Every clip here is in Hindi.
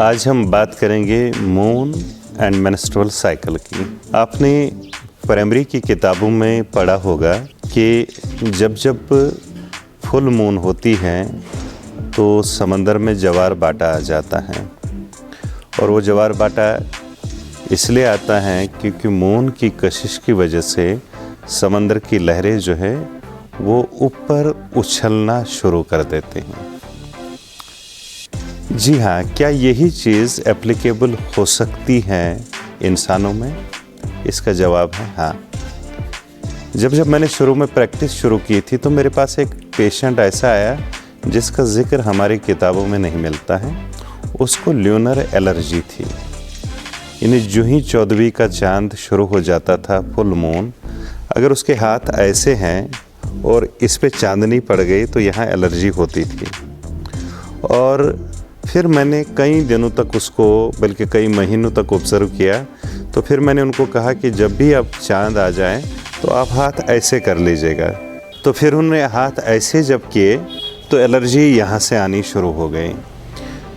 आज हम बात करेंगे मून एंड मेंस्ट्रुअल साइकिल की। आपने प्राइमरी की किताबों में पढ़ा होगा कि जब जब फुल मून होती है तो समंदर में ज्वार भाटा आ जाता है। और वो ज्वार भाटा इसलिए आता है क्योंकि मून की कशिश की वजह से समंदर की लहरें जो है वो ऊपर उछलना शुरू कर देते हैं। जी हाँ, क्या यही चीज़ एप्लीकेबल हो सकती है इंसानों में? इसका जवाब है हाँ। जब मैंने शुरू में प्रैक्टिस शुरू की थी तो मेरे पास एक पेशेंट ऐसा आया जिसका जिक्र हमारी किताबों में नहीं मिलता है। उसको ल्यूनर एलर्जी थी। यानी जो ही 14वीं का चांद शुरू हो जाता था, फुल मून, अगर उसके हाथ ऐसे हैं और इस पे चांदनी पड़ गई तो यहाँ एलर्जी होती थी। और फिर मैंने कई दिनों तक उसको, बल्कि कई महीनों तक ऑब्ज़र्व किया। तो फिर मैंने उनको कहा कि जब भी अब चांद आ जाए तो आप हाथ ऐसे कर लीजिएगा। तो फिर उन्होंने हाथ ऐसे जब किए तो एलर्जी यहाँ से आनी शुरू हो गई।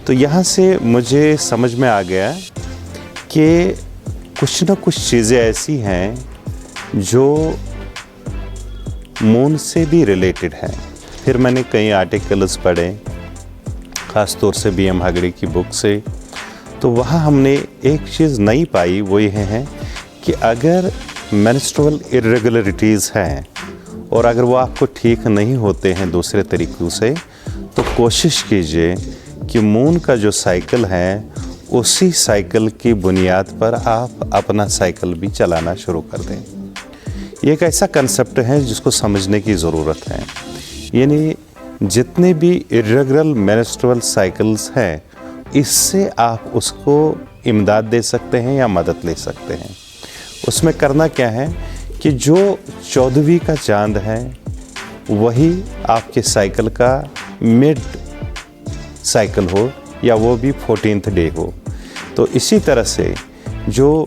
तो यहाँ से मुझे समझ में आ गया कि कुछ ना कुछ चीज़ें ऐसी हैं जो मून से भी रिलेटेड हैं। फिर मैंने कई आर्टिकल्स पढ़े, ख़ास तौर से BM हेगड़े की बुक से। तो वहाँ हमने एक चीज़ नई पाई, वो ये है कि अगर मेंस्ट्रुअल इरेगुलरिटीज़ हैं और अगर वो आपको ठीक नहीं होते हैं दूसरे तरीक़ों से, तो कोशिश कीजिए कि मून का जो साइकिल है उसी साइकिल की बुनियाद पर आप अपना साइकिल भी चलाना शुरू कर दें। ये एक ऐसा कंसेप्ट है जिसको समझने की ज़रूरत है। यानी जितने भी इरेगुलर मेंस्ट्रुअल साइकिल्स हैं, इससे आप उसको इमदाद दे सकते हैं या मदद ले सकते हैं। उसमें करना क्या है कि जो 14वीं का चांद है वही आपके साइकिल का मिड साइकिल हो या वो भी 14th डे हो। तो इसी तरह से जो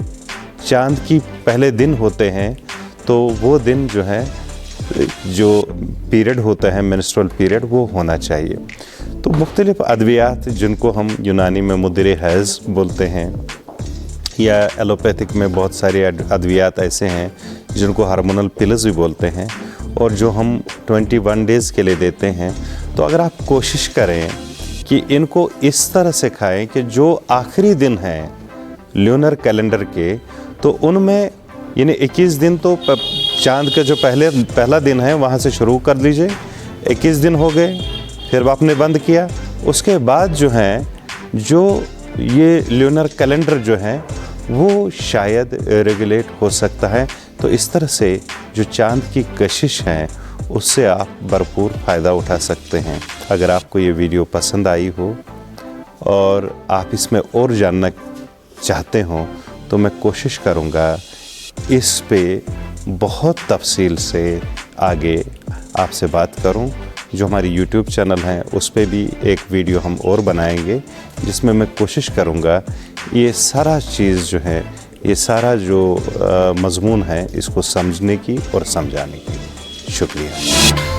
चांद की पहले दिन होते हैं तो वो दिन जो है, जो पीरियड होता है मेंस्ट्रुअल पीरियड, वो होना चाहिए। तो मुख्तलिफ़ अद्वियात जिनको हम यूनानी में मुदरे हैज़ बोलते हैं या एलोपैथिक में बहुत सारे अद्वियात ऐसे हैं जिनको हार्मोनल पिल्स भी बोलते हैं और जो हम 21 डेज़ के लिए देते हैं। तो अगर आप कोशिश करें कि इनको इस तरह से खाएं कि जो आखिरी दिन हैं ल्यूनर कैलेंडर के, तो उनमें यानी 21 दिन तो चांद का जो पहला दिन है वहाँ से शुरू कर लीजिए। 21 दिन हो गए, फिर आपने बंद किया। उसके बाद जो है, जो ये ल्यूनर कैलेंडर जो है वो शायद रेगुलेट हो सकता है। तो इस तरह से जो चांद की कशिश है उससे आप भरपूर फ़ायदा उठा सकते हैं। अगर आपको ये वीडियो पसंद आई हो और आप इसमें और जानना चाहते हो तो मैं कोशिश करूँगा इस पे बहुत तफसील से आगे आपसे बात करूं। जो हमारी YouTube चैनल है उस पे भी एक वीडियो हम और बनाएंगे जिसमें मैं कोशिश करूंगा ये सारा चीज़ जो है, ये सारा जो मज़मून है, इसको समझने की और समझाने की। शुक्रिया।